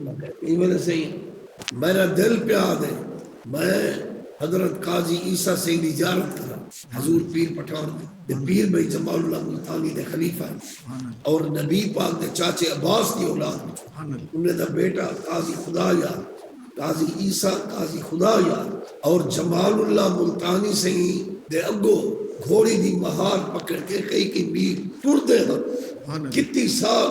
ایویں صحیح میرا دل پیاد ہے میں حضرت قاضی عیسیٰ سے زیارت کرا حضور پیر پٹھان دے پیر بھائی جمال اللہ ملتانی دے خلیفہ اور نبی پاک دے چاچے عباس دی اولاد انہیں دا بیٹا قاضی خدا یار قاضی عیسیٰ قاضی خدا یار اور جمال اللہ ملتانی سے دے اگو گھوڑی دی مہار پکڑ کے کئی میل ٹر دے کتنی سال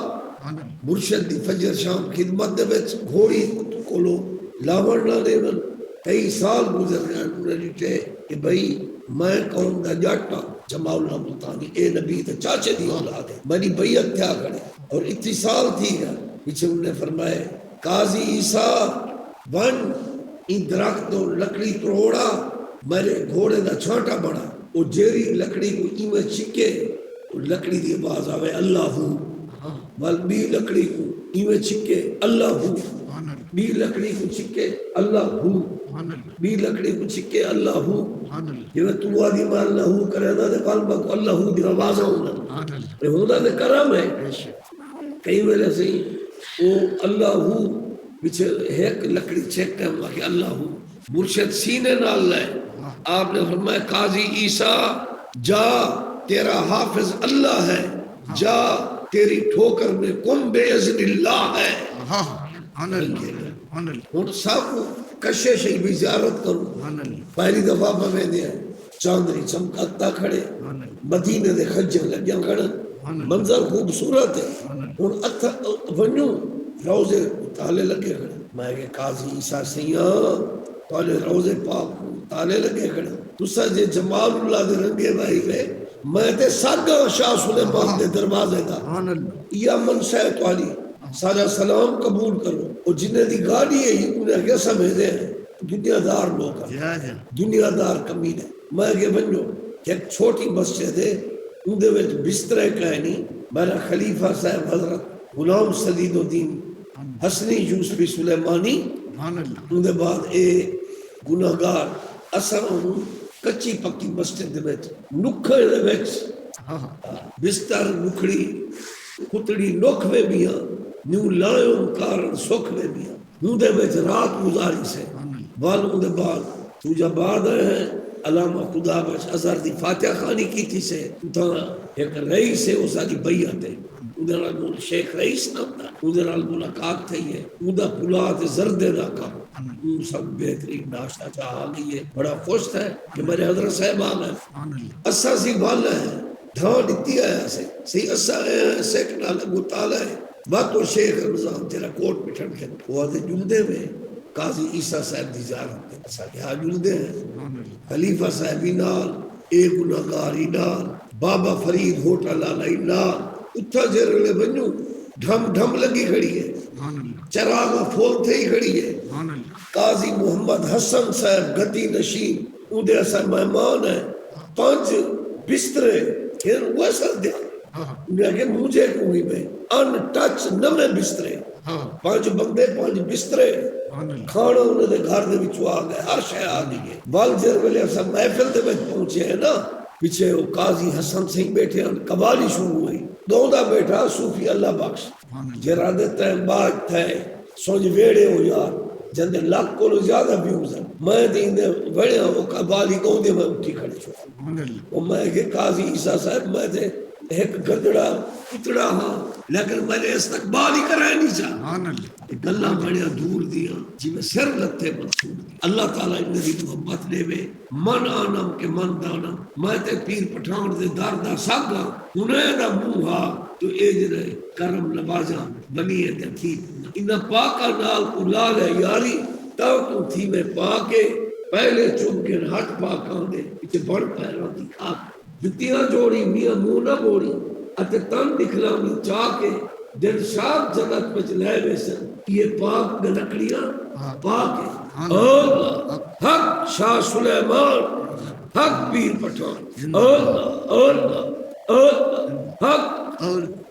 مرشد دی فجر شام خدمت دے وچ گھوڑی کولو لاون نہ دیون کئی سال گزر گئے انہوں نے کہے کہ بھئی میں قوم دا جٹ جمال اللہ ملتانی اے نبی تے چاچے دی اولاد ہے میری بیعت کیا کرے اور اتنی سال تھی گا پیچھے انہوں نے فرمائے قاضی عیسیٰ ون ان درخت تو لکڑی توڑا میرے گھوڑے دا چھانٹا بڑا وہ جیری لکڑی کو ایویں چھکے لکڑی دی آواز آوے اللہ ہو بل بی لکڑی کو ایویں چھکے اللہ ہو بی لکڑی کو چھکے اللہ ہو بی لکڑی کو چھکے اللہ ہو جب تو آدھی ماں اللہ ہو کرے نا دے قلبہ کو اللہ ہو دی آواز ہونا یہ ہونا دے کرم ہے کئی ویلے سے وہ اللہ ہو پیچھے ایک لکڑی چھکتے ہیں کہ اللہ ہو مرشد سینے نال لے آپ نے فرمایا قاضی عیسیٰ جا تیرا حافظ اللہ ہے جا تیری ٹھوکر میں کن بے اذن اللہ ہے ہوں سب کشش بھی زیارت کروں پہلی دفعہ میں دیا چاندنی چمکتا کھڑے مدینے دے خجر لگیاں کھڑن منظر خوبصورت ہے ہوں ونیوں روزے تالے لگے کھڑے میں کہ قاضی عیسیٰ سیاں تالے روزے پاک تالے لگے کھڑے تسا جے جمال اللہ دے رنگے بھائی میں میں تے ساگا شاہ سلیمان دے دروازے دا یا منشا ہے توالی سارا سلام قبول کرو اور جنہیں دی گاڑی ہے انہیں کیا سمجھتے ہیں دنیا دار لوگ دنیا دار کمینے میں کہ بنجو کہ ایک چھوٹی مسجد ہے ان دے وچ بسترے کہنی میرا خلیفہ صاحب حضرت غلام سدید الدین حسنی یوسفی سلیمانی ان دے بعد اے گناہگار اثر کچی پکی مسجد دے وچ نکھڑ دے وچ بستر نکھڑی کتڑی نوکھ میں بھی ہاں نیو لائوں کارن سکھ میں بھی ہاں نو دے وچ رات گزاری سے والوں دے بعد تو جب بعد ہے علامہ خدا بچ ازہر دی فاتحہ خانی کی تھی سے تا ایک رئیس ہے اس کی بیعت ہے ادھر آل شیخ رئیس نام دا ادھر آل ملاقات تھی ہے ادھر پلات زردے دا کام سب بہترین ناشتہ چاہا گئی ہے بڑا خوش ہے کہ میرے حضرت صاحب آنا اسا سی والا ہے دھان اتنی آیا سے سی اسا سیکنال گتالا ہے باتو شیخ رمضان تیرا کوٹ پٹھن کے وہ آدھے جلدے میں قاضی عیسیٰ صاحب دی زیارت دے اسا کیا جلدے ہیں خلیفہ صاحبی نال اے گناہگاری نال بابا فرید ہوٹل آلائی نال اتھا جرلے بنیو ڈھم ڈھم لگی کھڑی ہے چراغ پھول تھے ہی کھڑی ہے قاضی محمد حسن صاحب گتی نشین اندھے ایسا مہمان ہے 5 بسترے پھر وہ ایسا دیا انہیں کہ مجھے کوئی میں ان ٹچ نمے بسترے 5 بندے 5 بسترے کھانا انہیں دے گھر دے بچو آ گئے ہر شے آ گئی بال جرلے ایسا محفل دے بچ پہنچے ہیں نا پیچھے وہ قاضی حسن سنگھ بیٹھے ہیں قبالی شروع ہوئی دودا بیٹھا صوفی اللہ بخش جرادے تین باج تھے سوچ ویڑے ہو یار جندے لاکھ کو زیادہ ویوز ہیں میں دیندے ویڑے ہوں وہ قبالی کو دے میں اٹھی کھڑے چھو وہ میں کہ قاضی عیسیٰ صاحب میں دے ایک گدڑا اتڑا ہاں لیکن میں نے استقبال ہی کرائے نہیں چاہا اللہ بڑیا دور دیا جی میں سر لتے منصور دیا اللہ تعالیٰ انہیں دی محبت لے وے من آنم کے من دانم میں تے پیر پٹھان دے داردہ ساگا انہیں دا موہا تو ایج رہے کرم نوازا بنی ہے تحقیق انہیں پاکا نال کو لال ہے یاری تاو تو تھی میں پاکے پہلے چمکن ہٹ پاکاں دے اچھے بڑھ پیروں دی کھاک جتیاں جوڑی میاں منہ نہ بوڑی اتے تن دکھلامی چاہ کے دل شاپ جگت پچ لے ویسن یہ پاک گلکڑیاں پاک ہے اللہ حق شاہ سلیمان حق پیر پٹھان اللہ اللہ اللہ حق